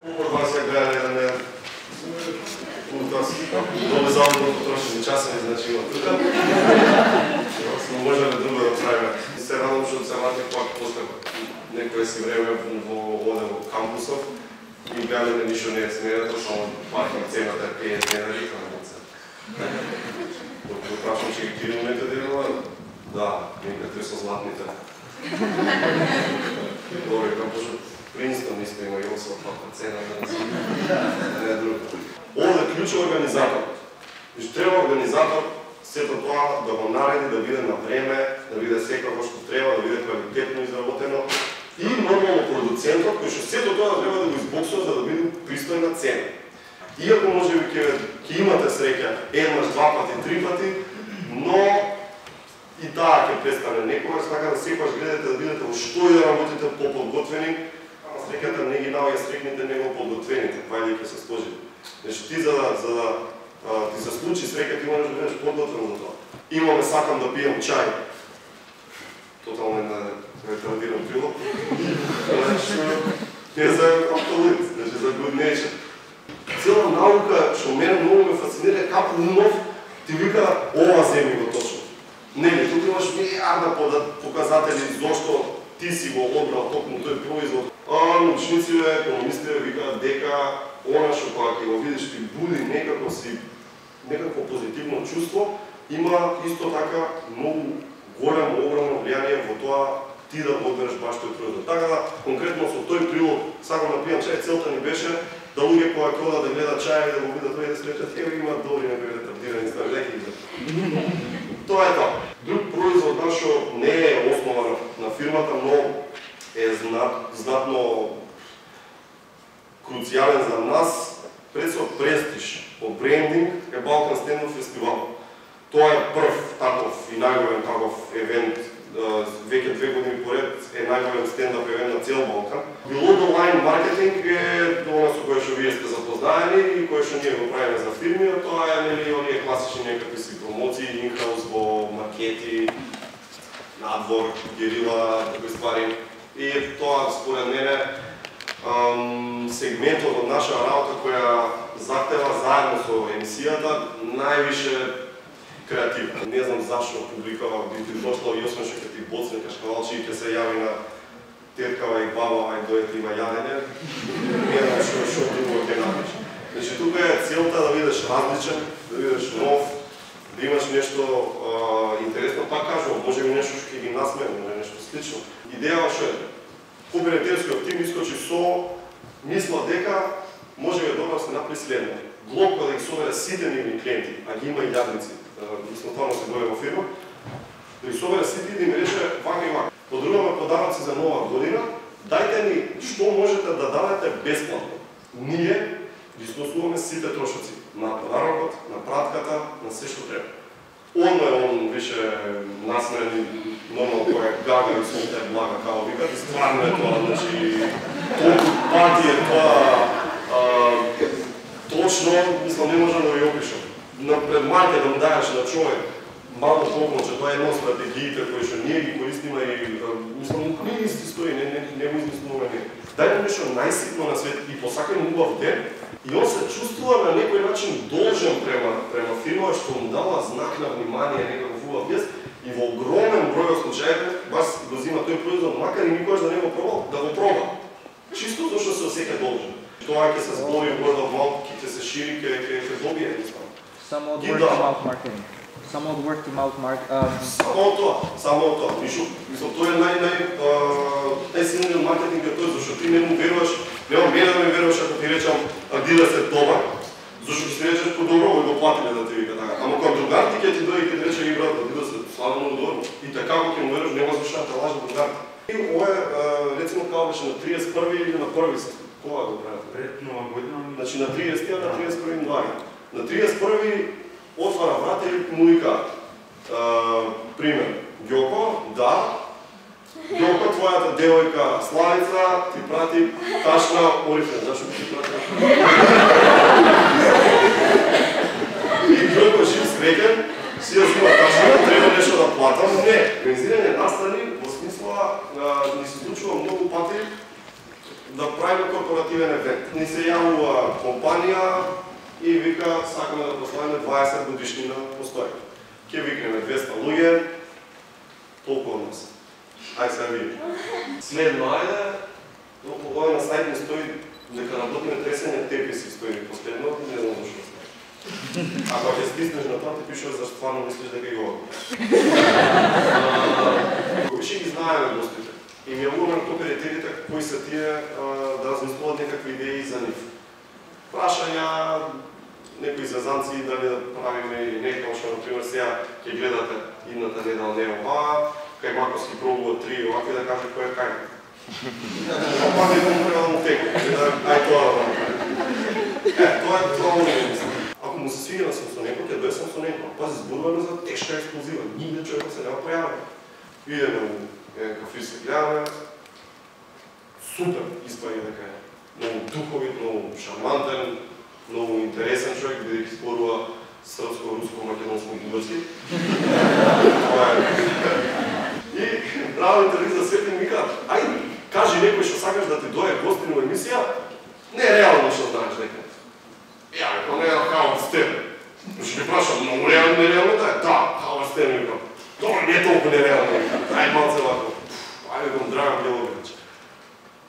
Od vas je gleda da ne dolezamo do potrošeni časa ne značilo тука. Smo možda drugo da pravimo. Se radom što se vrati pak posle некое си време во кампусов и гледаме ништо не е смерето, што паркинг цената е 50 денари кампуса. Докато прашам че ги километри делила, да, некаде со златните. Добре, кампус Принстон исто има и осватлата цена, не е друго. Овде клуча организатор. Виж, треба организатор сето тоа да го нареди, да биде на време, да биде секако што треба, да биде квалитетно изработено. И нормално продуцентот, кој што сето тоа треба да го избоксува за да биде пристојна цена. Иако може би ќе имате среќа еднаш, два пати, три пати, но и таа ќе престане некогаш, така да секогаш гледате да бидете во што и да работите по-подготвени, а среќата не ги наоѓа срекните, него подготвените, па и ќе се сложи. Значи ти за да ти се случи среќа, ти можеш да бидеш подготвен за тоа. Имаме сакам да пием чај. Тотално една ретардиран прилог. Не за абсолют, значи за good nature. Цела наука, што мене многу ме фасцинира, како умов ти вика ова земи го точно. Нели, тук имаш милиарда показатели зошто ти си го одбрал токму тој производ. Научници, економисти викаат дека она што кога ќе го видиш ти буди некакво позитивно чувство, има исто така многу големо, огромно влијание во тоа ти да го одбереш баш тој производ. Така да, конкретно со тој прилог, сакам да пијам чај, целта ни беше да луѓе кога ќе одат да гледат чај и да го видат тој да се речат, еве има добри некои ретардирани ставлеки. Тоа е тоа. Друг производ наш што не е основа на фирмата, но е знатно круцијален за нас, пред со престиж, по брендинг е Балкан Стендап Фестивал. Тоа е прв таков и најголем таков евент, веќе 2 години поред е најголем стендап евент на цел Балкан. Below the line маркетинг е она со кое што вие сте запознаени и кое што ние го правиме за фирми, а тоа е нели оние класични некакви си промоции, инхаус во маркети, надвор, герила, такви ствари. И тоа според мене сегментот од наша работа која захтева заедно со емисијата највише креативно. Не знам зашто публикава би ти дошла и освен што ќе ти боцне кашкавалчи и ќе се јави на теткава и баба, ај дојте има јадење. Не знам што друго ќе напиш. Значи тука е целта да бидеш различен, да бидеш нов, да имаш нешто интересно, пак кажувам, може би нешто што ќе ги насмева, може нешто слично. Идејава што е? Кибернетичкиот тим искочи со мисла дека може би добро се направи следно. Блок кога да ги собере сите нивни клиенти, а ги има и јадници, мислотварно се доле во фирма, да ги собере сите и да им рече вака и вака. Подружуваме подаръци за нова година, дајте ни што можете да дадете бесплатно. Ние ги сносуваме сите трошоци на подарокот, на пратката, на се што треба. Одно е он више насмени, нормално кој е гага и сите блага, као викат, и стварно е тоа, значи, толку пати е тоа, точно, мислам, не можам да ви опишам. Пред марке да му дајаш на човек, малко толкова, че тоа е една од стратегиите кои што ние ги користиме и, мислам, не исти стои, не го измислуваме не. Дај му нешто најситно на свет и посакај му убав ден, и он се чувствува на некој начин должен према фирма, што му дава знак на внимание, некаков убав гест, и во огромен број од случаите, бас го зима тој производ, макар и никогаш да не го пробал, да го проба. Чисто зашто се осеќа должен. Тоа ќе се збори word of mouth, ќе се шири, ќе добие едноставно. Само од word of mouth marketing. Само од word of mouth marketing. Само од тоа. Мислам, тоа е најсилниот маркетинг е тој, зашто ти не му веруваш, нема мене да ми веруваш ако ти речам Адидас е добар, зашто ќе си речеш по-добро и го платиле да ти вика така. Ама кога другар ти ќе ти дојде и ќе ти рече и брат, Адидас е славно много добро. И така ако ќе му веруваш, нема зашто да те лаже другар. И ова е, рецимо, као беше на 31 или на 1 се кога го правите? Пред нова година. Значи на 30 на 31 януари. На 31 отвара врата и му вика, пример, Гјоко, да, Гјоко, твојата девојка Славица ти прати ташна орифлен. Зашто ти прати? И Гјоко жив среќен, си ја зима ташна, треба нешто да платам. Не, организирање настани во смисла ни се случува многу пати да правиме корпоративен евент. Ни се јавува компанија и вика, сакаме да прославиме 20 годишнина постојка. Ке викнеме 200 луѓе, толку од нас. Ај се види. Следно, ајде, ова на сајт ми стои дека работиме тресење теписи стои последно, не знам зашто стои. Ако ќе стиснеш на тоа, ти пишува зашто стварно мислиш дека и ова. Више ги знаеме гостите. И ми јавуваме на кооперативите кои се тие да размислуват некакви идеи за нив. Прашања, некои зазанци дали да правиме или не, како што, например, сега ќе гледате идната недела не ова, кај Маковски пробува 3 овакви да каже кој е кај. Па не конкурентно теко, ај тоа да направи. Тоа е тоа мислам. Ако му се свига на Самсоненко, ќе дое Самсоненко. Пази, зборуваме за тешка експлозива, нигде човек се нема појави. Идеме у кафи се гледаме, супер испаѓа дека е. Многу духовит, многу шармантен, многу интересен човек, бидејќи зборува српско, руско, македонско, бугарски. И правил интервју за Свети ми кажа, ајде, кажи некој што сакаш да ти дое гостин во емисија, не е реално што знаеш дека. Ја, ако не е Хауард Стерн. Што ќе прашам, многу реално, нереално да е? Да, Хауард Стерн ми кажа. Тоа не е толку нереално. Ај малце вако. Ајде го Драган Беловиќ.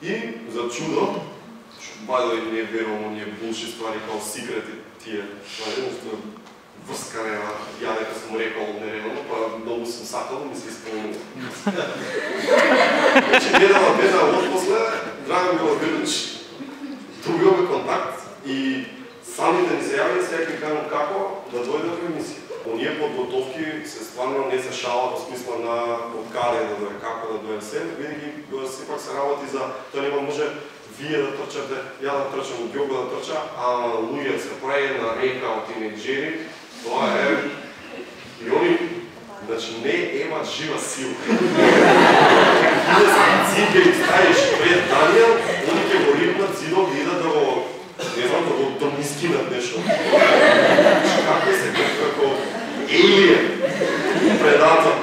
И за чудо, што бајде не верувам оние булши ствари као секрети тие. Што врскане на ја дека сум рекол нереално, па многу сум сакал, ми се исполнува. Значи, недела од после, Драган Беловиќ добиваме контакт и самите ни се јавили, сега ќе кажам како да дојде во емисија. Оние подготовки се стварно не се шала во смисла на од каде да дојде, како да дојде се, бидејќи сепак се работи за тоа нема може вие да трчате, ја да трчам од Ѓого да трча, а луѓе се прави на река од тинејџери, тоа е и они значи не имаат жива сила. Иде се ципе и ставиш пред Данијел, они ќе го рипнат зидот и идат да го не знам, да го скинат нешто. Како се како Alien, Predator.